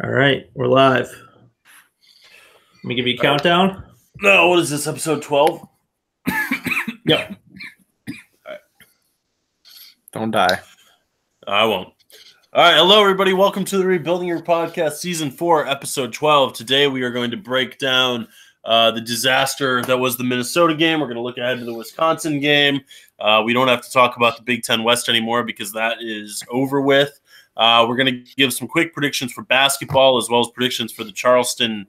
All right, we're live. Let me give you a countdown. No, what is this, episode 12? Yep. Don't die. I won't. All right, hello, everybody. Welcome to the Rebuilding Your Podcast, Season 4, Episode 12. Today, we are going to break down the disaster that was the Minnesota game. We're going to look ahead to the Wisconsin game. We don't have to talk about the Big Ten West anymore because that is over with. We're going to give some quick predictions for basketball as well as predictions for the Charleston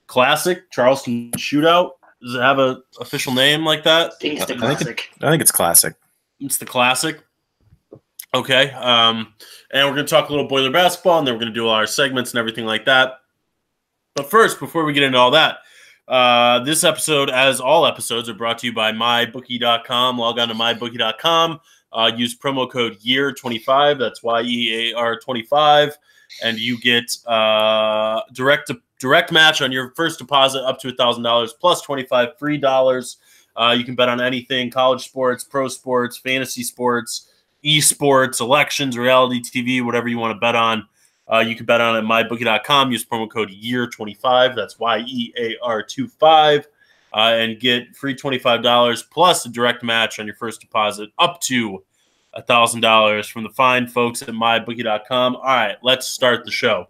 Classic, Charleston Shootout. Does it have an official name like that? I think it's the Classic. I think it's Classic. It's the Classic. Okay. And we're going to talk a little Boiler basketball, and then we're going to do all our segments and everything like that. But first, before we get into all that, this episode, as all episodes, are brought to you by MyBookie.com. Log on to MyBookie.com. Use promo code YEAR25. That's YEAR25. And you get direct match on your first deposit up to $1,000 plus $25 free dollars. You can bet on anything: college sports, pro sports, fantasy sports, esports, elections, reality TV, whatever you want to bet on. You can bet on it at mybookie.com. Use promo code YEAR25. That's YEAR25. And get free $25 plus a direct match on your first deposit up to $1,000 from the fine folks at mybookie.com. All right, let's start the show.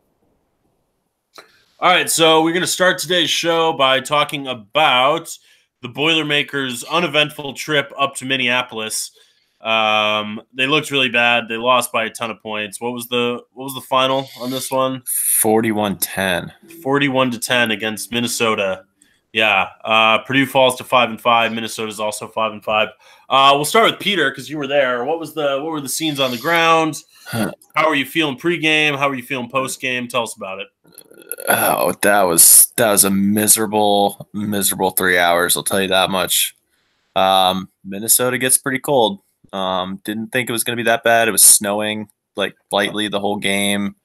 All right, so we're going to start today's show by talking about the Boilermakers' uneventful trip up to Minneapolis. They looked really bad. They lost by a ton of points. What was the final on this one? 41-10. 41-10 against Minnesota. Yeah. Purdue falls to 5-5. Minnesota's also 5-5. We'll start with Peter because you were there. What were the scenes on the ground? How are you feeling pregame? How are you feeling postgame? Tell us about it. Oh, that was a miserable 3 hours. I'll tell you that much. Minnesota gets pretty cold. Didn't think it was going to be that bad. It was snowing like lightly the whole game.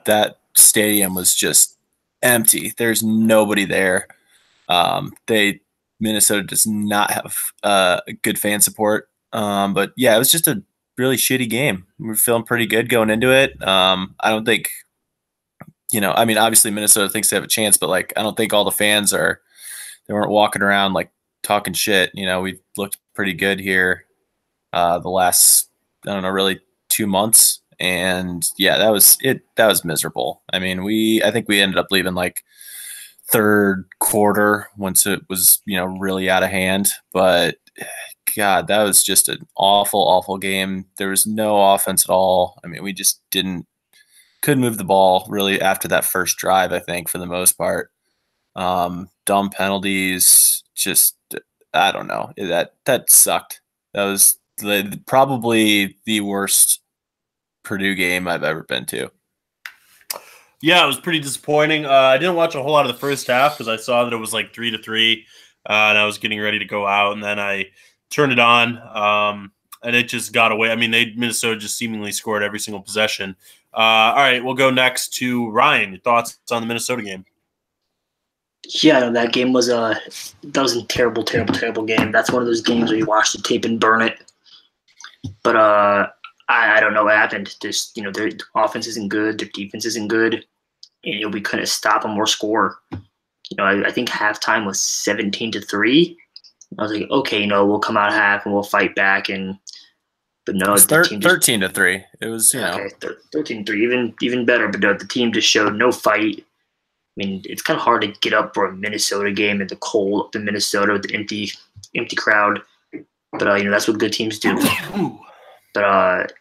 That stadium was just empty. There's nobody there. Minnesota does not have good fan support. But yeah, it was just a really shitty game. We were feeling pretty good going into it. I don't think, obviously Minnesota thinks they have a chance, but I don't think all the fans they weren't walking around talking shit. We looked pretty good here the last, really 2 months. And yeah, that was it. That was miserable. I think we ended up leaving third quarter once it was, really out of hand. But God, that was just an awful game. There was no offense at all. We just couldn't move the ball really after that first drive, I think, for the most part. Dumb penalties, just, I don't know. That sucked. That was probably the worst Purdue game I've ever been to. Yeah, it was pretty disappointing. I didn't watch a whole lot of the first half because I saw that it was 3-3, and I was getting ready to go out, and then I turned it on, and it just got away. Minnesota just seemingly scored every single possession. All right, we'll go next to Ryan. Your thoughts on the Minnesota game? Yeah, that game was a terrible game. That's one of those games where you watch the tape and burn it. But I don't know what happened. Just their offense isn't good, their defense isn't good, and we couldn't stop them or score. I think halftime was 17-3. I was like, okay, we'll come out half and we'll fight back, but no, it's 13-3. It was, okay, 13-3, even better. But the team just showed no fight. It's kind of hard to get up for a Minnesota game in the cold, up in Minnesota with the empty crowd. But that's what good teams do. But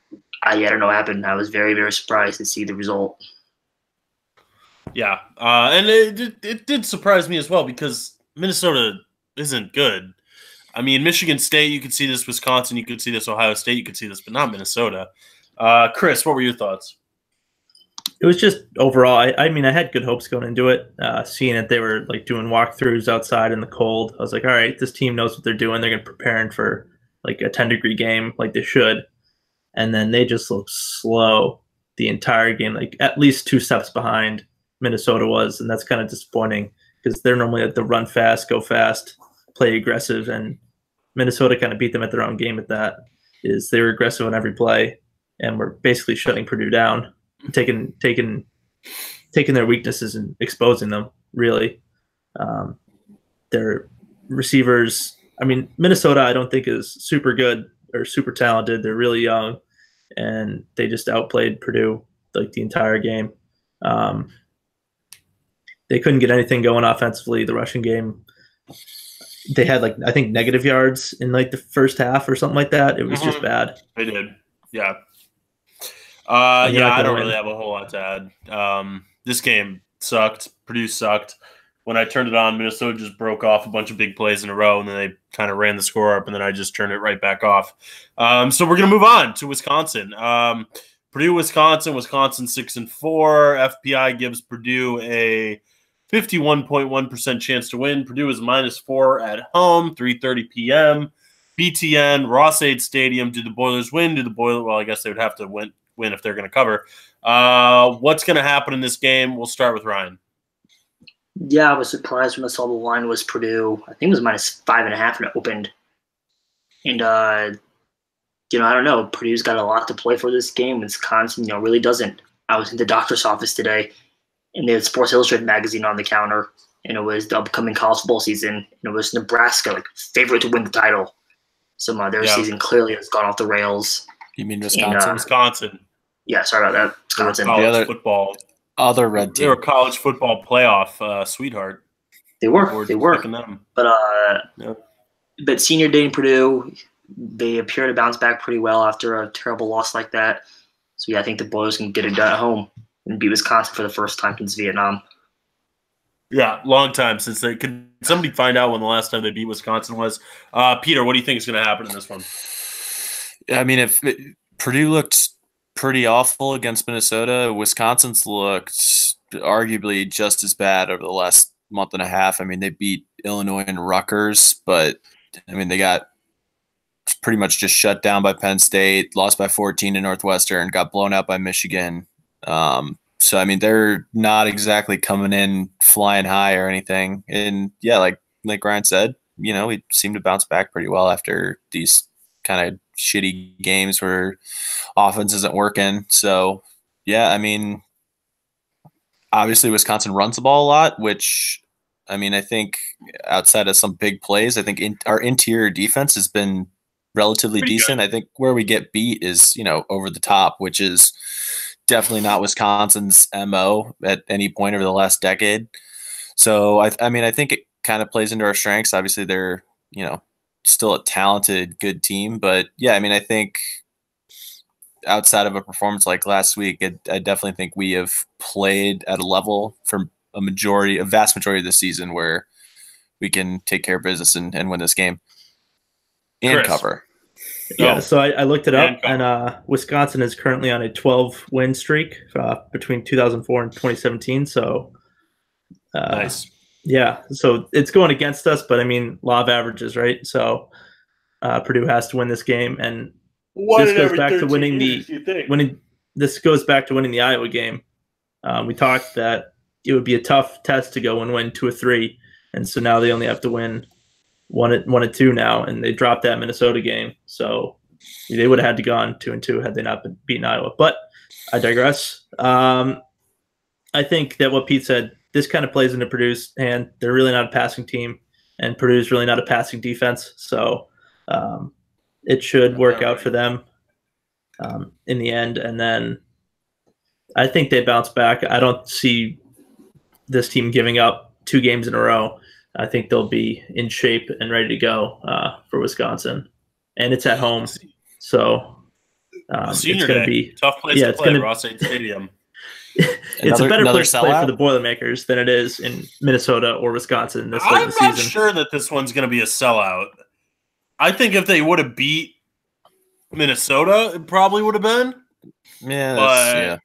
I don't know what happened. I was very, very surprised to see the result. Yeah, and it did surprise me as well because Minnesota isn't good. Michigan State, you could see this. Wisconsin, you could see this. Ohio State, you could see this, but not Minnesota. Chris, what were your thoughts? It was just overall, I had good hopes going into it. Seeing that they were doing walkthroughs outside in the cold, I was like, all right, this team knows what they're doing. They're going to preparing for a 10-degree game like they should. And then they just looked slow the entire game, at least 2 steps behind Minnesota was. And that's kind of disappointing because they're normally the run fast, go fast, play aggressive. And Minnesota kind of beat them at their own game at that. They were aggressive on every play and were basically shutting Purdue down, taking taking their weaknesses and exposing them, really. Their receivers, I mean, Minnesota I don't think is super good or super talented. They're really young, and they just outplayed Purdue like the entire game. They couldn't get anything going offensively. The rushing game, they had like I think negative yards in like the first half or something like that. It was just bad. They did, yeah. And you're not I gonna don't win. really have a whole lot to add. This game sucked. Purdue sucked. When I turned it on, Minnesota just broke off a bunch of big plays in a row, and then they kind of ran the score up, and then I just turned it right back off. So we're going to move on to Wisconsin. Purdue, Wisconsin, 6-4. FPI gives Purdue a 51.1% chance to win. Purdue is -4 at home, 3:30 p.m. BTN, Ross-Ade Stadium. Do the Boilers win? Well, I guess they would have to win if they're going to cover. What's going to happen in this game? We'll start with Ryan. Yeah, I was surprised when I saw the line was Purdue. I think it was -5.5 when it opened. And, I don't know. Purdue's got a lot to play for this game. Wisconsin, really doesn't. I was in the doctor's office today, and they had Sports Illustrated magazine on the counter, and it was the upcoming college football season. And it was Nebraska, favorite to win the title. So their season clearly has gone off the rails. You mean Wisconsin? Wisconsin. Yeah, sorry about that. Wisconsin. College football. Other red team. They were a college football playoff sweetheart. They were. Them. But senior day in Purdue, they appear to bounce back pretty well after a terrible loss like that. So, yeah, I think the Boilers can get it done at home and beat Wisconsin for the first time since Vietnam. Yeah, long time since they – could somebody find out when the last time they beat Wisconsin was? Peter, what do you think is going to happen in this one? I mean, Purdue looked pretty awful against Minnesota, Wisconsin's looked arguably just as bad over the last month and a half. I mean, they beat Illinois and Rutgers, but I mean, they got pretty much just shut down by Penn State, lost by 14 to Northwestern, got blown out by Michigan. So, I mean, they're not exactly coming in flying high or anything. And yeah, like Ryan said, we seem to bounce back pretty well after these kind of shitty games where offense isn't working. So, yeah, I mean, obviously Wisconsin runs the ball a lot, which, I mean, I think outside of some big plays, I think our interior defense has been relatively pretty decent. good. I think where we get beat is, over the top, which is definitely not Wisconsin's MO at any point over the last decade. So, I mean, I think it kind of plays into our strengths. Obviously, they're, still a talented, good team. But, yeah, I mean, I think outside of a performance like last week, I definitely think we have played at a level for a vast majority of the season where we can take care of business and win this game and Chris. cover. Yeah, so I looked it up, And and Wisconsin is currently on a 12-win streak between 2004 and 2017. So, Nice. Yeah, so it's going against us, but I mean, law of averages, right? So Purdue has to win this game, and this goes back to winning This goes back to winning the Iowa game. We talked that it would be a tough test to go and win 2 or 3, and so now they only have to win 1 and 2 now, and they dropped that Minnesota game, so they would have had to gone 2 and 2 had they not been beaten Iowa. But I digress. I think that what Pete said, this kind of plays into Purdue's hand. They're really not a passing team, and Purdue's really not a passing defense, so it should work out for them in the end. And then I think they bounce back. I don't see this team giving up 2 games in a row. I think they'll be in shape and ready to go for Wisconsin, and it's at home, so it's going to be tough place to play. Ross-Ade Stadium. It's a better place to play for the Boilermakers than it is in Minnesota or Wisconsin this late in the season. I'm not sure that this one's going to be a sellout. I think if they would have beat Minnesota, it probably would have been. Yeah,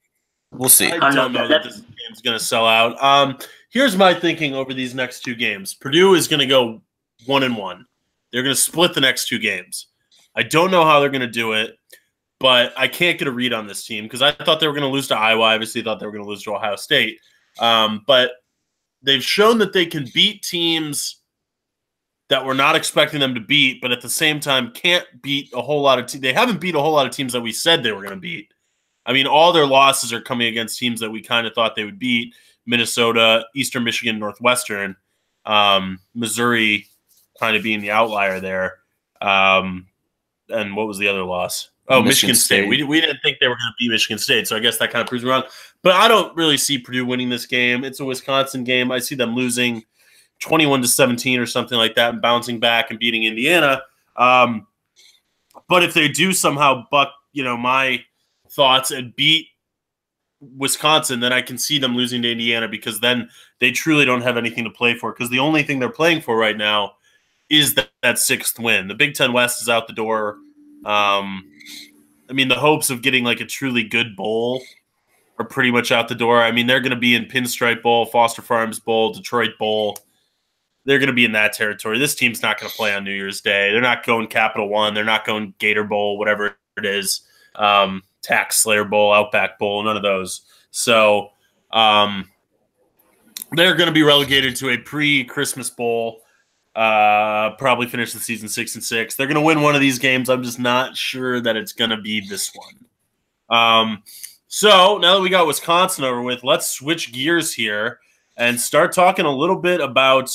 we'll see. I don't know that this game's going to sell out. Here's my thinking over these next 2 games. Purdue is going to go 1-1. They're going to split the next 2 games. I don't know how they're going to do it, but I can't get a read on this team because I thought they were going to lose to Iowa. I obviously thought they were going to lose to Ohio State. But they've shown that they can beat teams that we're not expecting them to beat, but at the same time can't beat a whole lot of teams. They haven't beat a whole lot of teams that we said they were going to beat. I mean, all their losses are coming against teams that we kind of thought they would beat: Minnesota, Eastern Michigan, Northwestern, Missouri, kind of being the outlier there. And what was the other loss? Oh, Michigan State. We didn't think they were going to beat Michigan State, so I guess that kind of proves me wrong. But I don't really see Purdue winning this game. It's a Wisconsin game. I see them losing 21-17 or something like that and bouncing back and beating Indiana. But if they do somehow buck, my thoughts and beat Wisconsin, then I can see them losing to Indiana, because then they truly don't have anything to play for, because the only thing they're playing for right now is that sixth win. The Big Ten West is out the door. I mean, the hopes of getting like a truly good bowl are pretty much out the door. I mean, they're going to be in Pinstripe Bowl, Foster Farms Bowl, Detroit Bowl. They're going to be in that territory. This team's not going to play on New Year's Day. They're not going Capital One. They're not going Gator Bowl, whatever it is, Tax Slayer Bowl, Outback Bowl, none of those. So they're going to be relegated to a pre-Christmas bowl. Probably finish the season 6-6. They're going to win one of these games. I'm just not sure that it's going to be this one. So now that we got Wisconsin over with, let's switch gears here and start talking a little bit about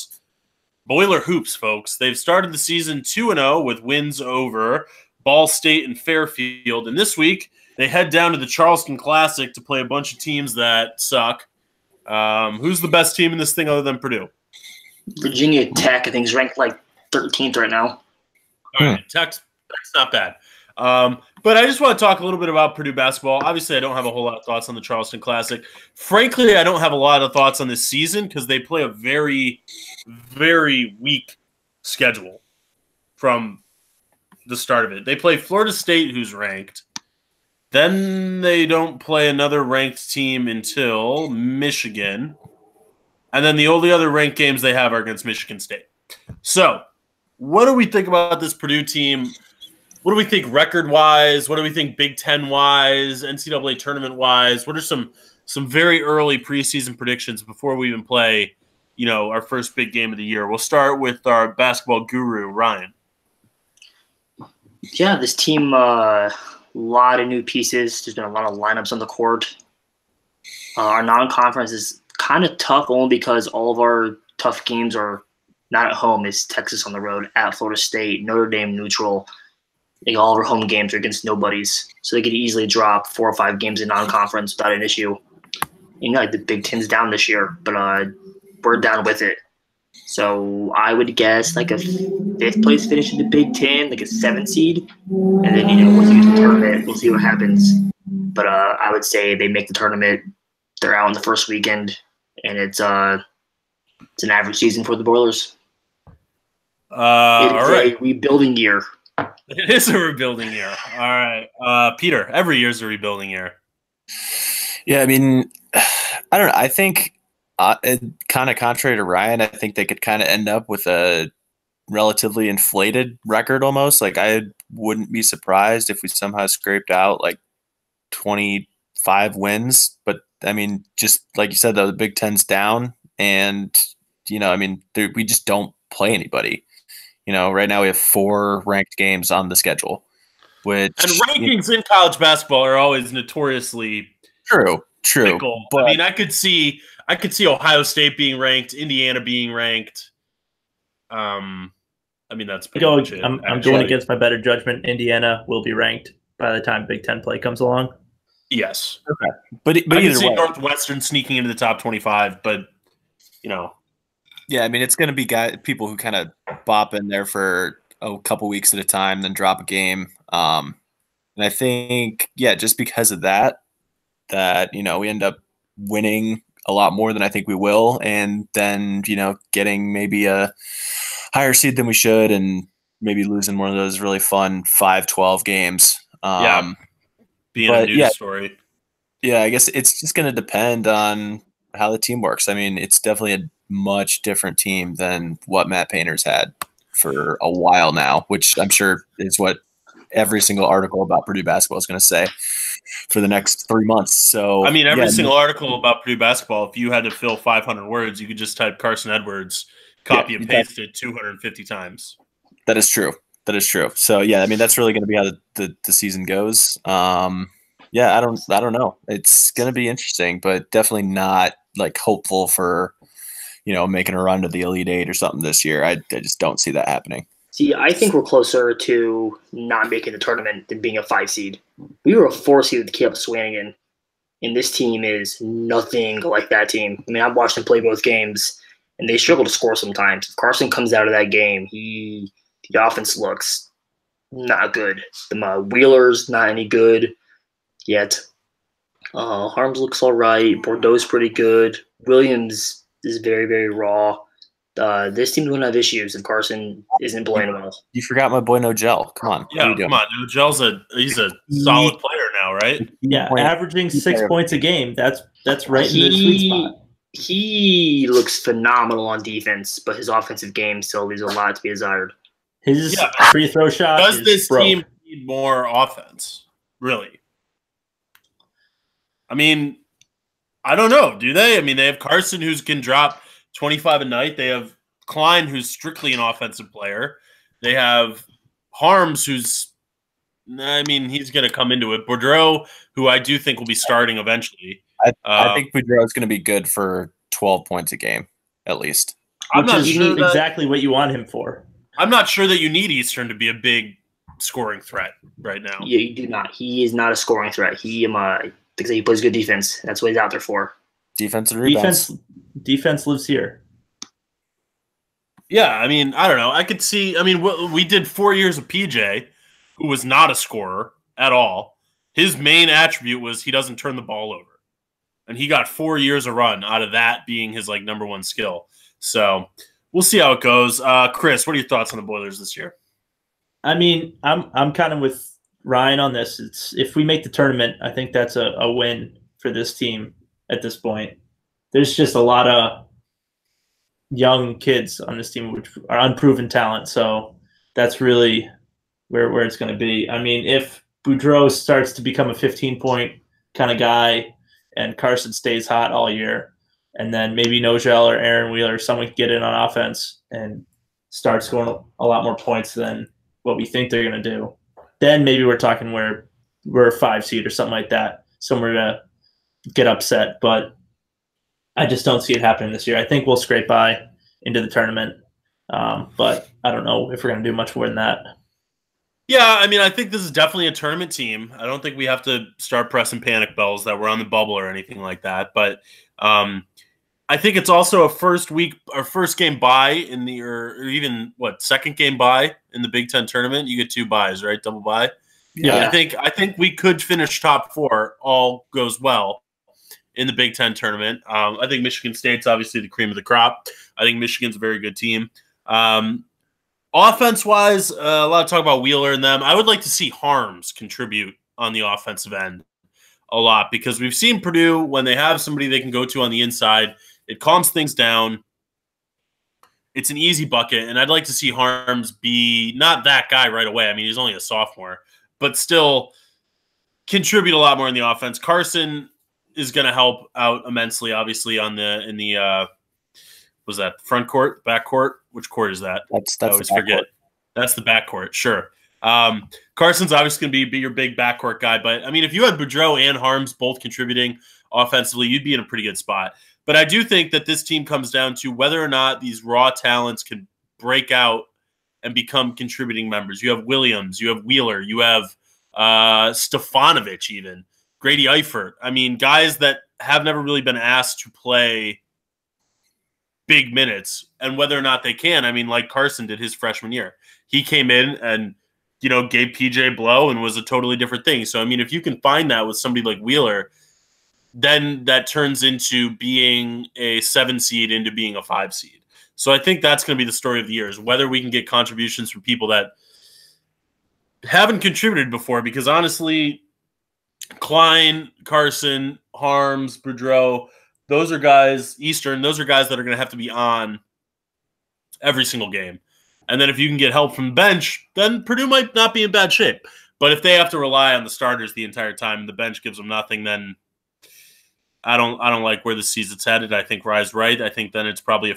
Boiler Hoops, folks. They've started the season 2-0 with wins over Ball State and Fairfield. And this week they head down to the Charleston Classic to play a bunch of teams that suck. Who's the best team in this thing other than Purdue? Virginia Tech, I think, is ranked like 13th right now. All right, Tech's not bad. But I just want to talk a little bit about Purdue basketball. Obviously, I don't have a whole lot of thoughts on the Charleston Classic. Frankly, I don't have a lot of thoughts on this season, because they play a very, very weak schedule from the start of it. They play Florida State, who's ranked. Then they don't play another ranked team until Michigan. And then the only other ranked games they have are against Michigan State. So what do we think about this Purdue team? What do we think record-wise? What do we think Big Ten-wise, NCAA tournament-wise? What are some very early preseason predictions before we even play, our first big game of the year? We'll start with our basketball guru, Ryan. Yeah, this team, a lot of new pieces. There's been a lot of lineups on the court. Our non-conference is kind of tough, only because all of our tough games are not at home. It's Texas on the road, at Florida State, Notre Dame neutral. All of our home games are against nobodies, so they could easily drop 4 or 5 games in non-conference without an issue. Like the Big Ten's down this year, but we're down with it. So I would guess like a 5th place finish in the Big Ten, like a 7th seed, and then once you get to the tournament, we'll see what happens. But I would say they make the tournament. They're out in the first weekend, and it's an average season for the Boilers. All right, a rebuilding year. It is a rebuilding year. All right, Peter. Every year is a rebuilding year. Yeah, I mean, I don't know. I think, kind of contrary to Ryan, I think they could kind of end up with a relatively inflated record almost. Like, I wouldn't be surprised if we somehow scraped out like 25 wins. But I mean, just like you said, though, the Big Ten's down, and we just don't play anybody. Right now we have 4 ranked games on the schedule, and rankings in college basketball are always notoriously true. Fickle. But I mean, I could see Ohio State being ranked, Indiana being ranked. That's pretty much it. I'm going against my better judgment. Indiana will be ranked by the time Big Ten play comes along. Yes. Okay. But I can see Northwestern sneaking into the top 25, but Yeah, I mean, it's going to be people who kind of bop in there for a couple weeks at a time, then drop a game. And I think, just because of that we end up winning a lot more than I think we will, and then getting maybe a higher seed than we should, and maybe losing one of those really fun 5-12 games. Being a news story. Yeah, I guess it's just going to depend on how the team works. I mean, it's definitely a much different team than what Matt Painter's had for a while now, which I'm sure is what every single article about Purdue basketball is going to say for the next 3 months. So, I mean, every single article about Purdue basketball, if you had to fill 500 words, you could just type Carson Edwards, copy and paste it 250 times. That is true. So, I mean, that's really going to be how the season goes. yeah, I don't know. It's going to be interesting, but definitely not like hopeful for, making a run to the Elite Eight or something this year. I just don't see that happening. See, I think we're closer to not making the tournament than being a 5 seed. We were a 4 seed with Caleb Swanigan, and this team is nothing like that team. I mean, I've watched them play both games, and they struggle to score sometimes. If Carson comes out of that game, the offense looks not good. The Wheeler's not any good yet. Harms looks all right. Bordeaux's pretty good. Williams is very, very raw. This team's going to have issues if Carson isn't playing well. You forgot my boy Nogel. Come on. Yeah, come on. Nogel's he's a solid player now, right? Yeah, averaging 6 points a game. That's right in the sweet spot. He looks phenomenal on defense, but his offensive game still leaves a lot to be desired. His free throw shot does is this broke. team need more offense? Really? I mean, I don't know. Do they? I mean, they have Carson, who can drop 25 a night. They have Klein, who's strictly an offensive player. They have Harms, he's going to come into it. Bordeaux, who I do think will be starting eventually. I think Boudreaux is going to be good for 12 points a game, at least. Which is exactly what you want him for. I'm not sure that you need Eastern to be a big scoring threat right now. Yeah, you do not. He is not a scoring threat. He plays good defense. That's what he's out there for. Defense and rebounds. Defense lives here. Yeah, I mean, I don't know. I could see. I mean, we did 4 years of PJ, who was not a scorer at all. His main attribute was he doesn't turn the ball over. And he got 4 years a run out of that being his number one skill. So we'll see how it goes. Chris, what are your thoughts on the Boilers this year? I mean, I'm kind of with Ryan on this. If we make the tournament, I think that's a win for this team at this point. There's just a lot of young kids on this team which are unproven talent. So that's really where it's going to be. I mean, if Boudreaux starts to become a 15-point kind of guy, and Carson stays hot all year, and then maybe Nogel or Aaron Wheeler, someone can get in on offense and start scoring a lot more points than what we think they're going to do, then maybe we're talking where we're a 5 seed or something like that, somewhere to get upset. But I just don't see it happening this year. I think we'll scrape by into the tournament, but I don't know if we're going to do much more than that. Yeah, I mean, I think this is definitely a tournament team. I don't think we have to start pressing panic bells that we're on the bubble or anything like that. But I think it's also a first game bye in the, or even second game bye in the Big Ten tournament. You get 2 byes, right? Double bye. Yeah. I think we could finish top 4. All goes well in the Big Ten tournament. I think Michigan State's obviously the cream of the crop. I think Michigan's a very good team. Offense-wise, a lot of talk about Wheeler and them. I would like to see Harms contribute on the offensive end a lot, because we've seen Purdue, when they have somebody they can go to on the inside, it calms things down. It's an easy bucket, and I'd like to see Harms be not that guy right away. I mean, he's only a sophomore, but still contribute a lot more in the offense. Carson is going to help out immensely, obviously, in the was that front court, back court? Which court is that? I always forget. Court. That's the back court, sure. Carson's obviously going to be your big backcourt guy, but I mean, if you had Boudreaux and Harms both contributing offensively, you'd be in a pretty good spot. But I do think that this team comes down to whether or not these raw talents can break out and become contributing members. You have Williams, you have Wheeler, you have Stefanovic, even Grady Eifert. I mean, guys that have never really been asked to play big minutes, and whether or not they can. I mean, like Carson did his freshman year. He came in and, gave PJ blow and was a totally different thing. So, I mean, if you can find that with somebody like Wheeler, then that turns into being a 7 seed into being a 5 seed. So I think that's going to be the story of the year, is whether we can get contributions from people that haven't contributed before, because honestly, Klein, Carson, Harms, Boudreaux, those are guys, Eastern, those are guys that are going to have to be on every single game. And then if you can get help from the bench, then Purdue might not be in bad shape. But if they have to rely on the starters the entire time and the bench gives them nothing, then I don't like where the season's headed. I think Rye's right. I think then it's probably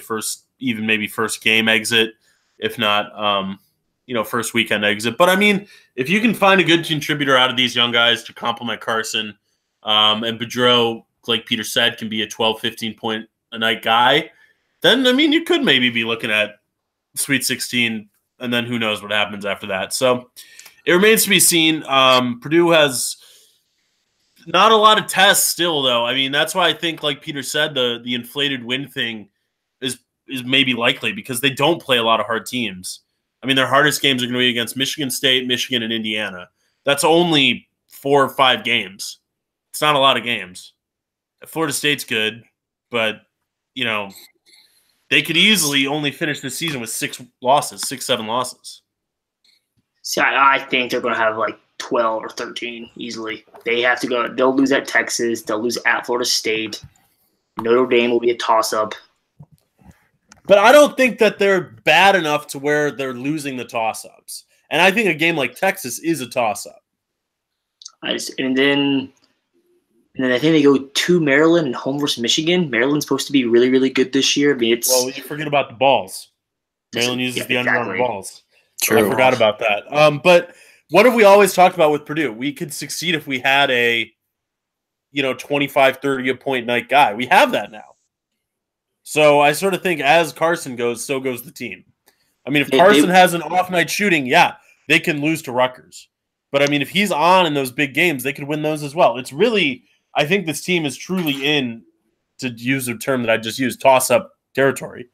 maybe first game exit, if not, first weekend exit. But I mean, if you can find a good contributor out of these young guys to complement Carson, and Boudreaux, like Peter said, can be a 12, 15 point a night guy, then I mean, you could maybe be looking at Sweet 16, and then who knows what happens after that. So it remains to be seen. Purdue has not a lot of tests still, though. I mean, that's why I think, like Peter said, the inflated win thing is maybe likely because they don't play a lot of hard teams. I mean, their hardest games are going to be against Michigan State, Michigan, and Indiana. That's only 4 or 5 games. It's not a lot of games. Florida State's good, but, they could easily only finish the season with 6 losses, 6, 7 losses. See, I think they're going to have like 12 or 13 easily. They have to go. They'll lose at Texas. They'll lose at Florida State. Notre Dame will be a toss-up. But I don't think that they're bad enough to where they're losing the toss-ups. And I think a game like Texas is a toss-up. And then I think they go to Maryland and home versus Michigan. Maryland's supposed to be really, really good this year. I mean, well, you forget about the balls. Maryland uses the Under Armour balls. True. I forgot about that. But what have we always talked about with Purdue? We could succeed if we had a 25, 30 a point night guy. We have that now. So I sort of think as Carson goes, so goes the team. I mean, if Carson has an off night shooting, yeah, they can lose to Rutgers. But I mean, if he's on in those big games, they could win those as well. It's really, I think this team is truly in, to use a term that I just used, toss-up territory,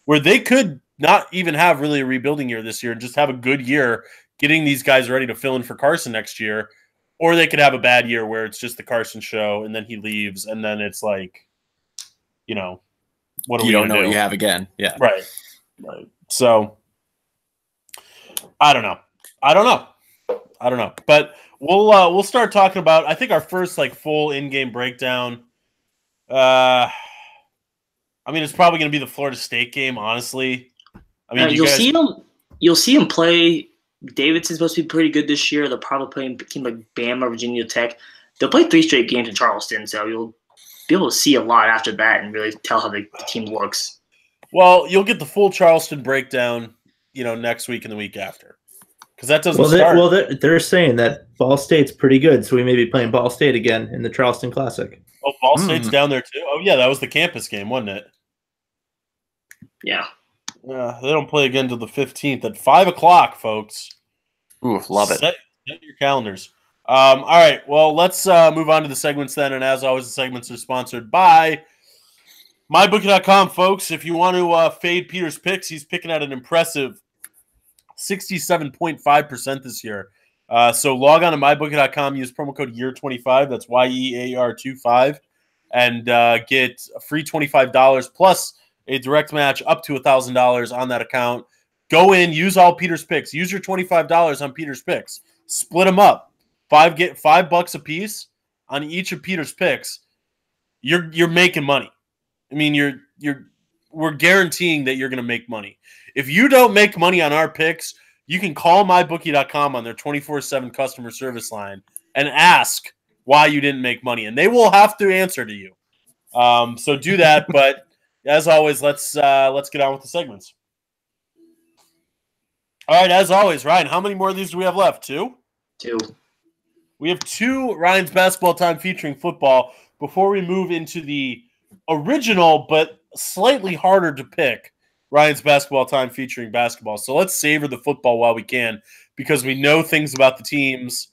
where they could not even have really a rebuilding year this year and just have a good year getting these guys ready to fill in for Carson next year. Or they could have a bad year where it's just the Carson show and then he leaves and then it's like, what do we don't know do? what you have again. Yeah. Right. So I don't know. But we'll start talking about, I think, our first full in-game breakdown. I mean, it's probably going to be the Florida State game, honestly. I mean, you'll see him play. Davidson's supposed to be pretty good this year. They'll probably play a team like Bama, Virginia Tech. They'll play 3 straight games in Charleston, so you'll be able to see a lot after that and really tell how the team looks. Well, you'll get the full Charleston breakdown, next week and the week after, because that doesn't start. They're saying that Ball State's pretty good, so we may be playing Ball State again in the Charleston Classic. Oh, Ball State's down there too. Oh yeah, that was the campus game, wasn't it? Yeah. Yeah, they don't play again until the 15th at 5 o'clock, folks. Ooh, love it. Set your calendars. All right, well, let's move on to the segments then. And as always, the segments are sponsored by MyBookie.com, folks. If you want to fade Peter's picks, he's picking at an impressive 67.5% this year. So log on to MyBookie.com, use promo code YEAR25, that's YEAR25, and get a free $25 plus a direct match up to $1,000 on that account. Go in, use all Peter's picks. Use your $25 on Peter's picks. Split them up. Get $5 a piece on each of Peter's picks. You're making money. I mean, we're guaranteeing that you're going to make money. If you don't make money on our picks, you can call MyBookie.com on their 24/7 customer service line and ask why you didn't make money, and they will have to answer to you. So do that. But as always, let's get on with the segments. All right, as always, Ryan, how many more of these do we have left? 2? 2. We have 2 Ryan's Basketball Time featuring football before we move into the original but slightly harder to pick Ryan's Basketball Time featuring basketball. So let's savor the football while we can, because we know things about the teams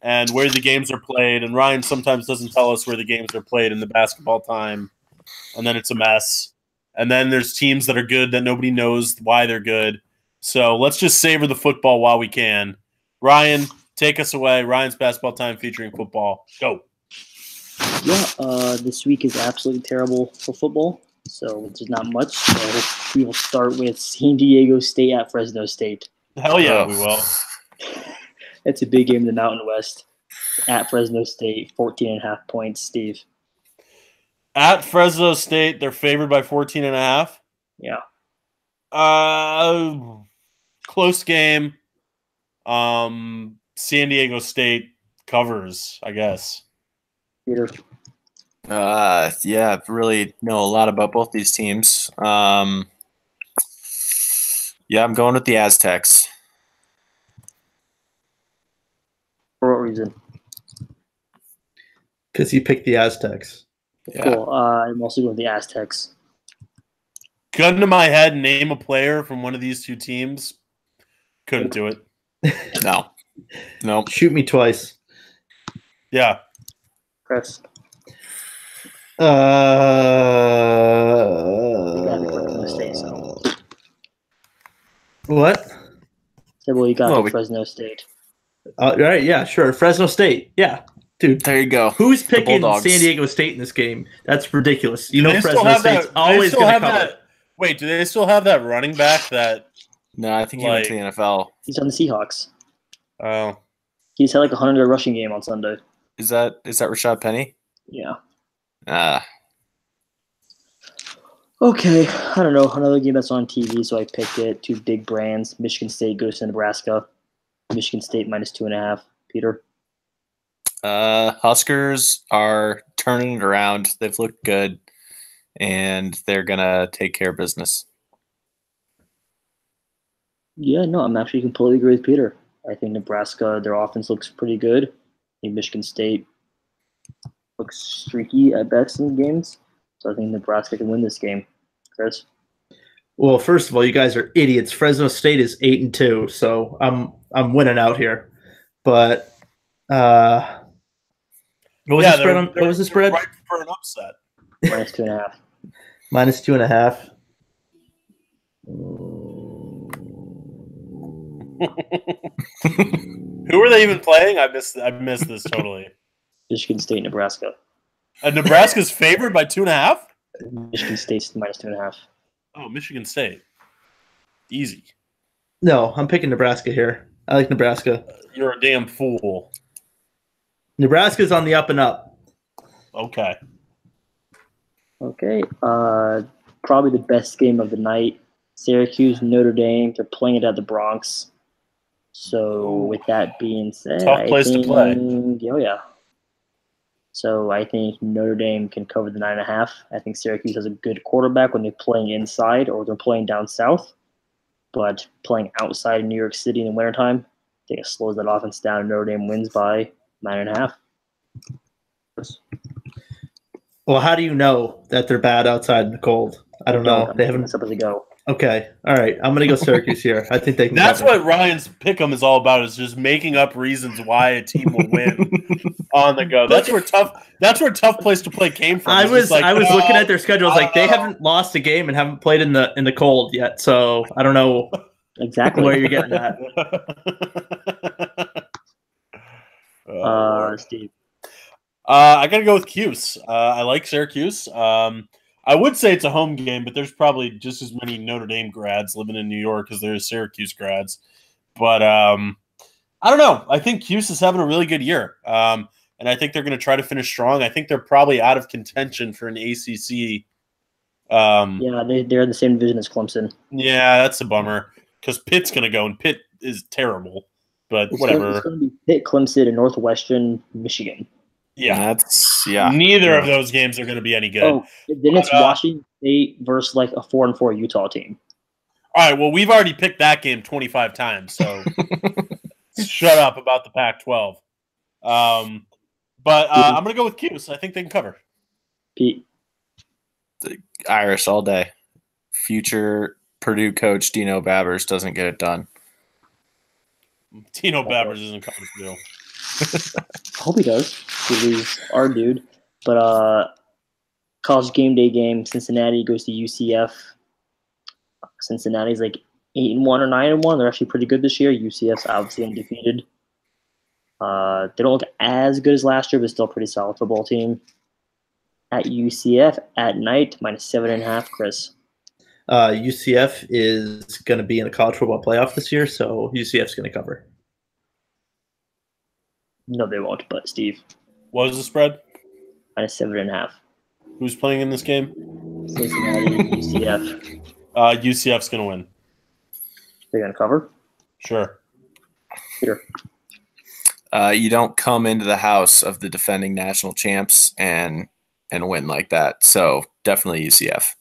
and where the games are played, and Ryan sometimes doesn't tell us where the games are played in the Basketball Time, and then it's a mess. And then there's teams that are good that nobody knows why they're good. So let's just savor the football while we can. Ryan, take us away. Ryan's Basketball Time featuring football. Go. Yeah, this week is absolutely terrible for football, so there's not much. So we will start with San Diego State at Fresno State. Hell yeah, we will. It's a big game in the Mountain West. At Fresno State, 14.5 points, Steve. At Fresno State, they're favored by 14.5. Yeah. Close game. San Diego State covers, I guess. Peter. Yeah, really know a lot about both these teams. Yeah, I'm going with the Aztecs. reason. Because you picked the Aztecs. Yeah. Cool. I'm also going with the Aztecs. Gun to my head, name a player from one of these two teams. Couldn't do it. No. Nope. Shoot me twice. Yeah. Chris. Uh, You got the Fresno State, so. What? So, well, you got Well, the Fresno State. Right, yeah, sure. Fresno State. Yeah. Dude, There you go. who's picking Bulldogs. San Diego State in this game? That's ridiculous. You Do know they still Fresno have State's that- do they always still going to have cover. that- Wait, do they still have that running back that? No, I think he went to the NFL. He's on the Seahawks. Oh, He's had like a 100-yard rushing game on Sunday. Is that Rashad Penny? Yeah. Okay, I don't know. Another game that's on TV, so I picked it. Two big brands. Michigan State goes to Nebraska. Michigan State -2.5. Peter? Huskers are turning it around. They've looked good, and they're gonna take care of business. Yeah, no, I'm actually completely agree with Peter. I think Nebraska, their offense looks pretty good. I think Michigan State looks streaky at best in games. So I think Nebraska can win this game. Chris? Well, first of all, you guys are idiots. Fresno State is 8-2, so I'm winning out here. But what was the spread? What was the spread? Right for an upset. -2.5. -2.5. Who are they even playing? I missed this totally. Michigan State, Nebraska. Nebraska's favored by 2.5. Michigan State's -2.5. Oh, Michigan State. Easy. No, I'm picking Nebraska here. I like Nebraska. You're a damn fool. Nebraska's on the up and up. Okay. Okay. Probably the best game of the night. Syracuse, Notre Dame. They're playing it at the Bronx. So with that being said, Tough place to play. Oh yeah. So I think Notre Dame can cover the 9.5. I think Syracuse has a good quarterback when they're playing inside or they're playing down south. But playing outside in New York City in the wintertime, I think it slows that offense down. Notre Dame wins by 9.5. Well, how do you know that they're bad outside in the cold? I don't know. They haven't. It's up as a go. Okay. All right. I'm going to go Syracuse here. I think they can. That's cover. what Ryan's pick'em is all about, is just making up reasons why a team will win on the go. That's where tough place to play came from. I It's was just like, looking at their schedules like they haven't lost a game and haven't played in the cold yet. So I don't know Exactly. where you're getting that. Steve. I got to go with Cuse. I like Syracuse. I would say it's a home game, but there's probably just as many Notre Dame grads living in New York as there is Syracuse grads. But I don't know. I think Cuse is having a really good year. And I think they're going to try to finish strong. I think they're probably out of contention for an ACC. Yeah, they're in the same division as Clemson. Yeah, that's a bummer because Pitt's going to go, and Pitt is terrible. But whatever. It's going to be Pitt, Clemson, and Northwestern Michigan. Yeah. Yeah. Neither of those games are going to be any good. Oh, then it's Washington State versus like a 4-4 Utah team. All right, well, we've already picked that game 25 times, so shut up about the Pac-12. But I'm going to go with Cuse. I think they can cover. Pete. Irish all day. Future Purdue coach Dino Babbers doesn't get it done. Dino Babbers isn't coming to do. I hope he does. He's our dude. But college game day game, Cincinnati goes to UCF. Cincinnati's like 8-1 or 9-1. They're actually pretty good this year. UCF's obviously undefeated. They don't look as good as last year, but still a pretty solid football team. At UCF at night, -7.5. Chris. UCF is going to be in the college football playoff this year, so UCF's going to cover. No, they won't. But Steve. What was the spread? -7.5. Who's playing in this game? Cincinnati, UCF. UCF's going to win. They're going to cover? Sure. Peter. You don't come into the house of the defending national champs and win like that. So definitely UCF.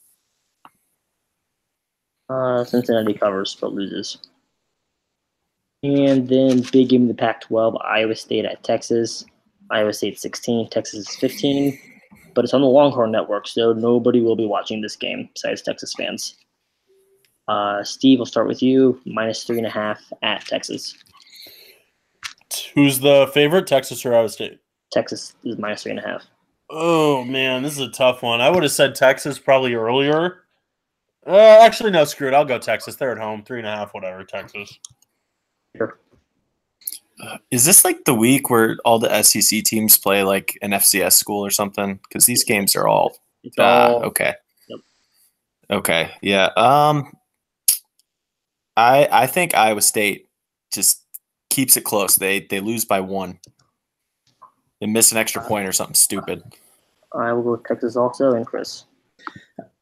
Cincinnati covers but loses. And then big game of the Pac-12, Iowa State at Texas. Iowa State 16, Texas is 15. But it's on the Longhorn Network, so nobody will be watching this game besides Texas fans. Steve, we'll start with you. -3.5 at Texas. Who's the favorite, Texas or Iowa State? Texas is -3.5. Oh, man, this is a tough one. I would have said Texas probably earlier. Actually, no, screw it. I'll go Texas. They're at home. 3.5, whatever, Texas. Sure. Is this like the week where all the SEC teams play like an FCS school or something? Because these games are all okay. Yep. Okay, yeah. I think Iowa State just keeps it close. They lose by 1. They miss an extra point or something stupid. I will go with Texas also, and Chris.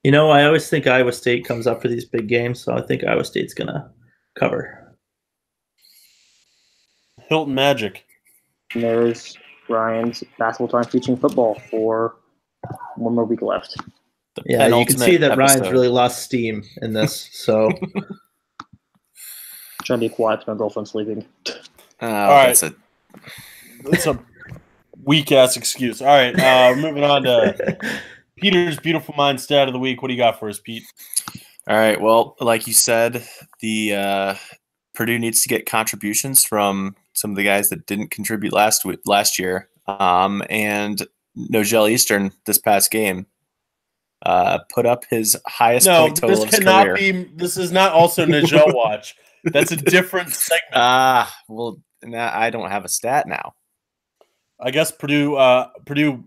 I always think Iowa State comes up for these big games, so I think Iowa State's gonna cover. Hilton Magic. And there's Ryan's basketball time featuring football for one more week left. Yeah, you can see that episode. Ryan's really lost steam in this. So Trying to be quiet with my girlfriend sleeping. All right. That's a weak ass excuse. All right, moving on to Peter's beautiful mind stat of the week. What do you got for us, Pete? All right. Well, like you said, the Purdue needs to get contributions from some of the guys that didn't contribute last year. And Nojel Eastern this past game put up his highest point total of his career. This is not also Nojel watch. That's a different segment. Well, I don't have a stat now. I guess Purdue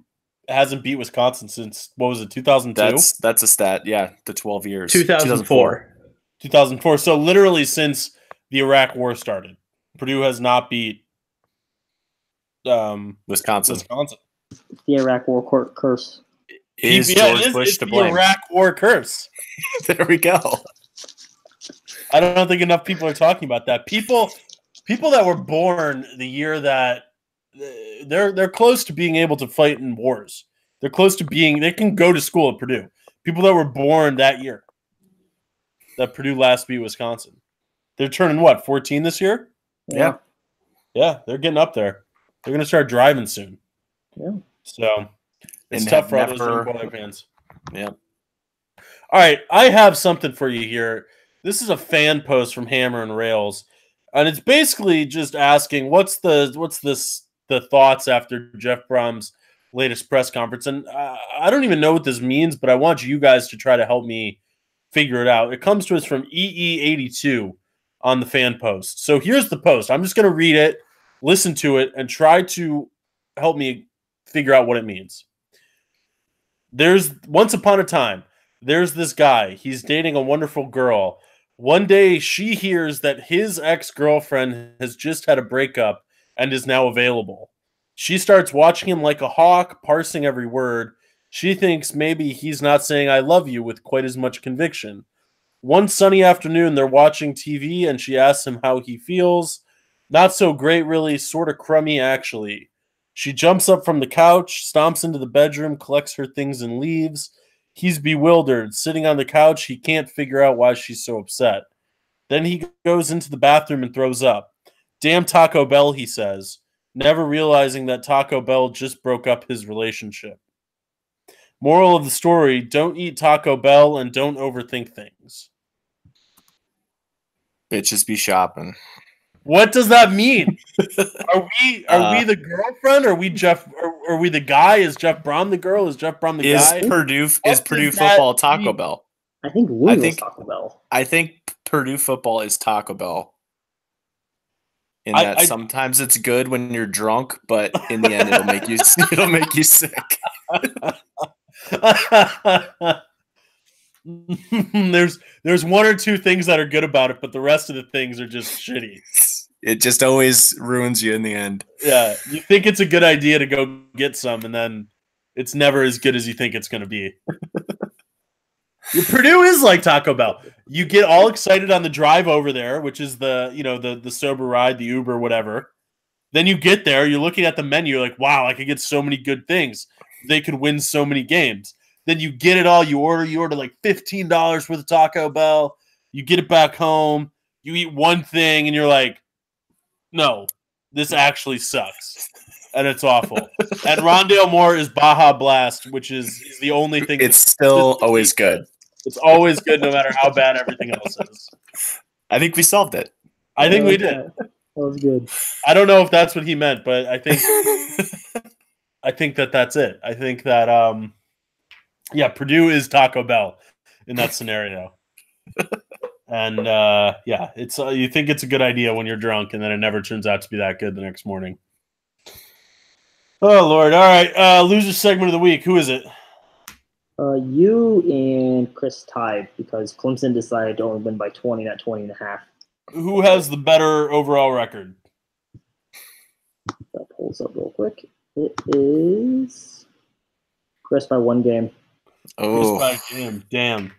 hasn't beat Wisconsin since, what was it, 2002? That's a stat. Yeah, the 12 years. 2004. 2004. So literally since the Iraq War started, Purdue has not beat Wisconsin. The Iraq War curse. Is George Bush to blame? The Iraq War curse. There we go. I don't think enough people are talking about that. People that were born the year that they're close to being able to fight in wars. They're close to they can go to school at Purdue. People that were born that year that Purdue last beat Wisconsin. They're turning 14 this year? Yeah. Yeah, they're getting up there. They're going to start driving soon. Yeah. So it's tough for all those Illinois fans. Yeah. All right, I have something for you here. This is a fan post from Hammer and Rails, and it's basically just asking what's the thoughts after Jeff Brom's latest press conference. And I don't even know what this means, but I want you guys to try to help me figure it out. It comes to us from EE82 on the fan post. So here's the post. I'm just going to read it, listen to it, and try to help me figure out what it means. Once upon a time, there's this guy. He's dating a wonderful girl. One day, she hears that his ex-girlfriend has just had a breakup and is now available. She starts watching him like a hawk, parsing every word. She thinks maybe he's not saying I love you with quite as much conviction. One sunny afternoon, they're watching TV, and she asks him how he feels. Not so great, really, sort of crummy, actually. She jumps up from the couch, stomps into the bedroom, collects her things, and leaves. He's bewildered. Sitting on the couch, he can't figure out why she's so upset. Then he goes into the bathroom and throws up. Damn Taco Bell, he says, never realizing that Taco Bell just broke up his relationship. Moral of the story, don't eat Taco Bell and don't overthink things. Bitches be shopping. What does that mean? Are we the girlfriend? Are we Jeff? Are we the guy? Is Jeff Brom the girl? Is Jeff Brom the guy? Is Purdue football Taco Bell? I think Louisville is Taco Bell. I think Purdue football is Taco Bell. In that sometimes it's good when you're drunk, but in the end it'll make you sick. There's one or two things that are good about it, but the rest of the things are just shitty. It just always ruins you in the end. Yeah, you think it's a good idea to go get some, and then it's never as good as you think it's going to be. Purdue is like Taco Bell. You get all excited on the drive over there, which is the sober ride, the Uber, whatever. Then you get there, you're looking at the menu, you're like, wow, I could get so many good things. They could win so many games. Then you get it all. You order like $15 worth of Taco Bell. You get it back home. You eat one thing, and you're like, no, this actually sucks. And it's awful. And Rondale Moore is Baja Blast, which is the only thing. It's still always good. It's always good no matter how bad everything else is. I think we solved it. I think we did. That was good. I don't know if that's what he meant, but I think that's it. I think that Purdue is Taco Bell in that scenario. And it's you think it's a good idea when you're drunk, and then it never turns out to be that good the next morning. Oh Lord! All right, loser segment of the week. Who is it? You and Chris tied because Clemson decided to only win by 20, not 20.5. Who has the better overall record? That pulls up real quick. It is Chris by 1 game. Oh, Chris by a game. Damn.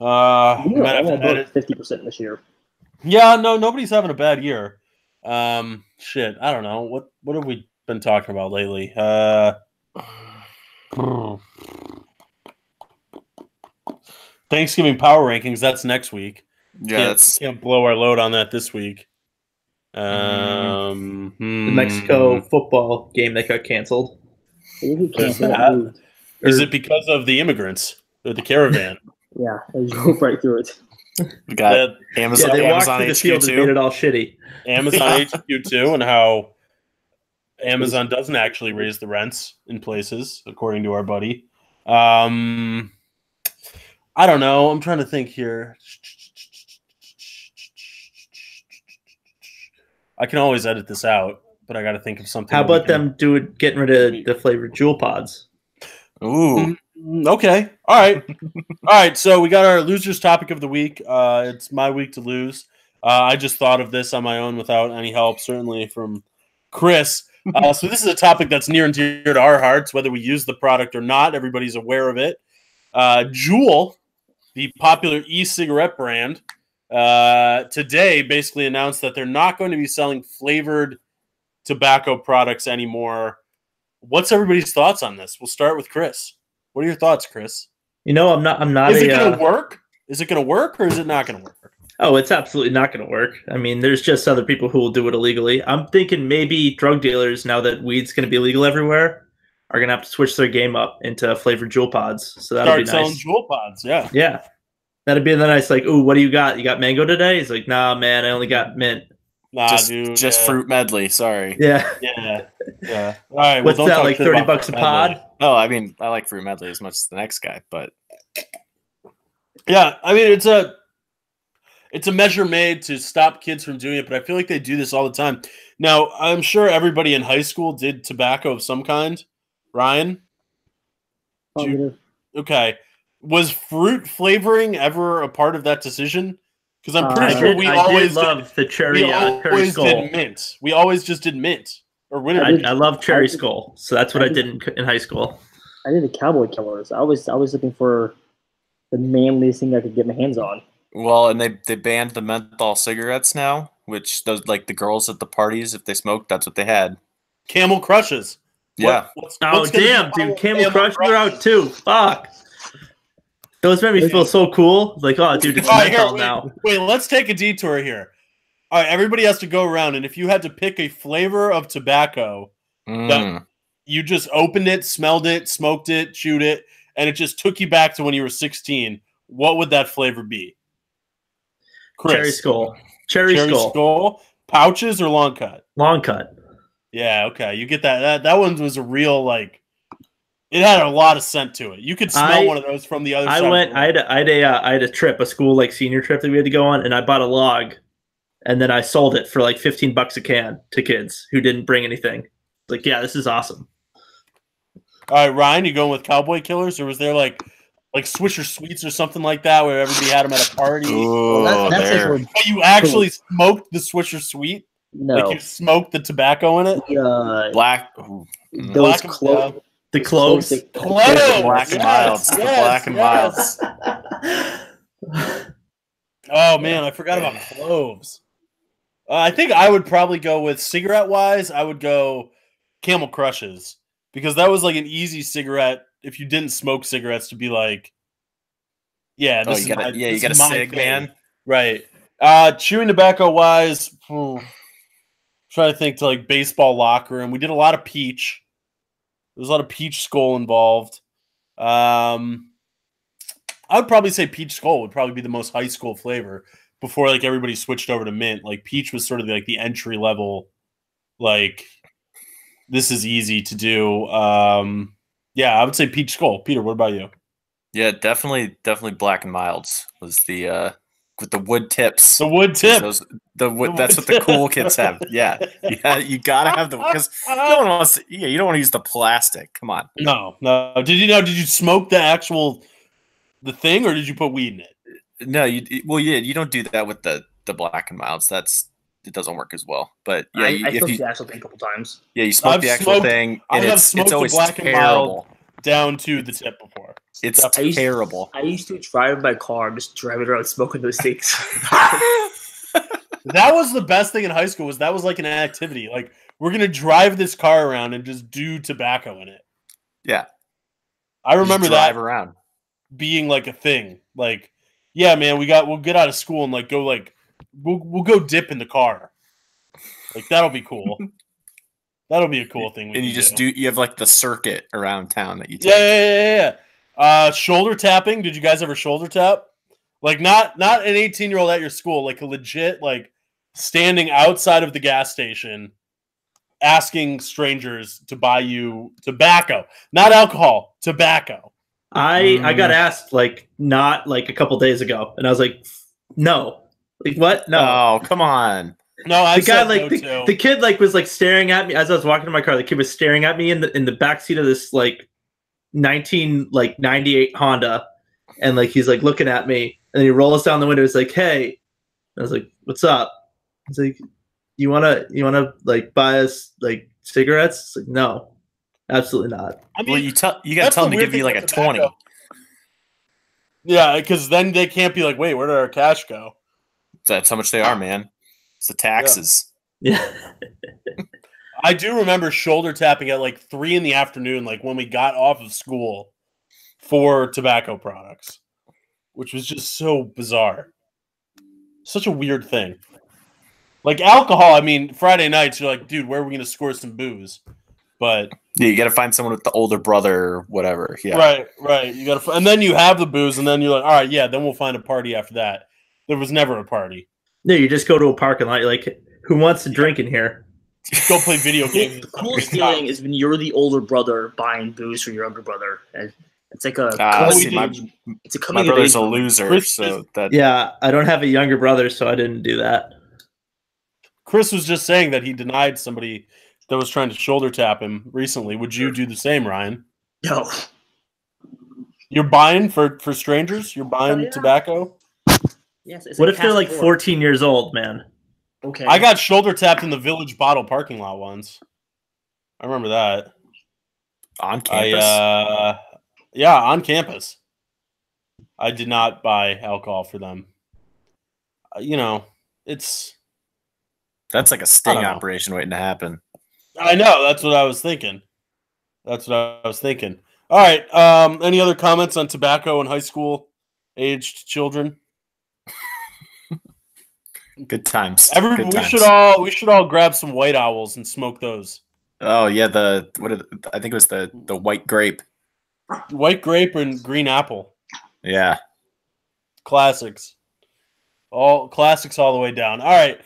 You might have have about 50% this year. Yeah, no, nobody's having a bad year. Shit, I don't know. What have we been talking about lately? Thanksgiving power rankings. That's next week. yeah, Can't blow our load on that this week. The Mexico football game that got canceled. Is it because of the immigrants or the caravan? Yeah, they drove right through it. we got Amazon. They walked Amazon through the HQ field and made too. it all shitty. Amazon HQ too, and how Amazon doesn't actually raise the rents in places, according to our buddy. I don't know. I'm trying to think here. I can always edit this out, but I got to think of something. How about them getting rid of the flavored Jewel Pods? Ooh, Okay. All right. All right. So we got our losers topic of the week. It's my week to lose. I just thought of this on my own without any help, certainly from Chris. So this is a topic that's near and dear to our hearts, whether we use the product or not. Everybody's aware of it. Juul, the popular e-cigarette brand, today basically announced that they're not going to be selling flavored tobacco products anymore. What's everybody's thoughts on this? We'll start with Chris. What are your thoughts, Chris? I'm not. Is it going to work? Is it going to work, or is it not going to work? Oh, it's absolutely not going to work. I mean, there's just other people who will do it illegally. I'm thinking maybe drug dealers, now that weed's going to be illegal everywhere, are going to have to switch their game up into flavored Jewel Pods. So that'll be Start nice. selling Juul Pods, yeah. Yeah. That'd be the nice, like, ooh, what do you got? You got mango today? He's like, nah, man, I only got mint. Nah, just dude. fruit medley. Sorry. Yeah. Yeah. All right. What's don't that, talk like shit 30 about bucks a Fruit pod? Medley. Oh, I mean, I like fruit medley as much as the next guy, but Yeah, I mean, it's a measure made to stop kids from doing it, but I feel like they do this all the time. Now, I'm sure everybody in high school did tobacco of some kind. Ryan? Positive. Okay. Was fruit flavoring ever a part of that decision? Because I'm pretty I sure did- we I always did love the cherry, we cherry always skull. did mint. We always just did mint or winter. I love cherry I did- skull. So that's what I did in high school. I did the Cowboy Killers. I was looking for the manliest thing I could get my hands on. well, and they banned the menthol cigarettes now, which those like the girls at the parties, if they smoked, that's what they had. Camel Crushes. Yeah. What's Oh, gonna damn, be dude. Camel Crush, they're out too. Fuck. Those made me feel so cool. Like, oh, dude, it's All right, menthol here, now. wait, let's take a detour here. All right, everybody has to go around, and if you had to pick a flavor of tobacco, Mm. you just opened it, smelled it, smoked it, chewed it, and it just took you back to when you were 16, what would that flavor be? Chris. Cherry skull. Cherry skull. skull. Pouches or long cut? Long cut. Yeah, okay. You get that. That one was a real, like, it had a lot of scent to it. You could smell one of those from the other side. I had a trip, a school like senior trip that we had to go on, and I bought a log, and then I sold it for like $15 a can to kids who didn't bring anything. Like, yeah, this is awesome. All right, Ryan, you going with Cowboy Killers, or was there like Swisher Sweets or something like that where everybody had them at a party? Ooh, That's there. like But you actually smoked the Swisher Sweet? no. Like you smoked the tobacco in it? Black. Ooh. Those Black and clo- The cloves. Cloves! Black and milds. The black and milds. Oh man, I forgot about cloves. I think I would probably go with cigarette-wise. I would go Camel Crushes because that was like an easy cigarette if you didn't smoke cigarettes to be like, yeah, this You got a is cig, thing. man. Right. Chewing tobacco wise, trying to think to like baseball locker room. We did a lot of peach. There was a lot of peach skull involved. I would probably say peach skull would probably be the most high school flavor before like everybody switched over to mint. Like peach was sort of like the entry level. Like this is easy to do. Yeah, I would say peach skull. Peter, what about you? Yeah, definitely Black and Milds was the with the wood tips. The wood tip. That's what the cool kids have. Yeah, you gotta have the because no one wants. You don't want to use the plastic. Come on. No. Did you smoke the thing, or did you put weed in it? No, you don't do that with the Black and Milds. It doesn't work as well. But yeah, I smoked the actual thing a couple times. Yeah, you smoke the actual thing, and it's always terrible. Down to the tip before. It's terrible. I used to drive my car, just drive it around smoking those things. That was the best thing in high school. That was like an activity. Like we're gonna drive this car around and just do tobacco in it. Yeah, I remember drive that around being like a thing. Like, yeah, man, we'll get out of school and like go like we'll go dip in the car. Like that'll be cool. That'll be a cool thing. And you just do. You have like the circuit around town that you take. Yeah. Shoulder tapping. Did you guys ever shoulder tap? Like not an 18-year-old at your school, like a legit like standing outside of the gas station, asking strangers to buy you tobacco, not alcohol, tobacco. I got asked like not like a couple days ago, and I was like, no, like what? No. Oh, come on. No, I the guy said like no, the kid like was like staring at me as I was walking to my car. The kid was staring at me in the backseat of this like 1998 Honda, and like he's like looking at me, and then he rolls down the window. He's like, "Hey," I was like, "What's up?" He's like, "You wanna like buy us like cigarettes?" It's like, "No, absolutely not." I mean, Well, you gotta tell them to give you like a 20. Yeah, because then they can't be like, "Wait, where did our cash go?" That's how much they are, man. It's the taxes. Yeah. I do remember shoulder tapping at like 3 p.m, like when we got off of school for tobacco products, which was just so bizarre. Such a weird thing. Like alcohol, I mean, Friday nights, you're like, dude, where are we going to score some booze? But yeah, you got to find someone with the older brother or whatever. Yeah. Right. You got to, and then you have the booze, and then you're like, all right, yeah, then we'll find a party after that. There was never a party. No, you just go to a parking lot. You're like, who wants to drink in here? Just go play video games. The coolest feeling is when you're the older brother buying booze for your younger brother. And it's like a my brother's a loser, so that yeah, I don't have a younger brother, so I didn't do that. Chris was just saying that he denied somebody that was trying to shoulder tap him recently. Would you do the same, Ryan? No. You're buying for strangers? You're buying tobacco? Yes. What if they're like 14 years old, man? Okay. I got shoulder tapped in the Village Bottle parking lot once. I remember that. On campus? Yeah, on campus. I did not buy alcohol for them. That's like a sting operation waiting to happen. I know. That's what I was thinking. All right. Any other comments on tobacco and high school aged children? Good times. We should all grab some White Owls and smoke those. Oh yeah, I think it was the white grape. White grape and green apple. Yeah. Classics. All classics all the way down. All right.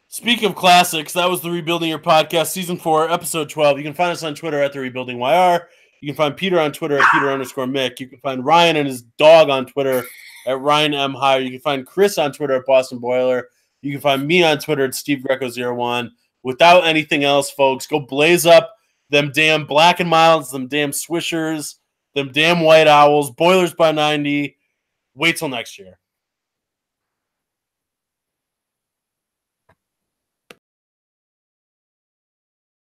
Speaking of classics, that was the Rebuilding Your Podcast, Season 4, Episode 12. You can find us on Twitter at TheRebuildingYR. You can find Peter on Twitter at Peter_Mick. You can find Ryan and his dog on Twitter at Ryan M. Hire. You can find Chris on Twitter at Boston Boiler. You can find me on Twitter at Steve Greco01. Without anything else, folks, go blaze up them damn Black and Milds, them damn Swishers, them damn White Owls, Boilers by 90. Wait till next year.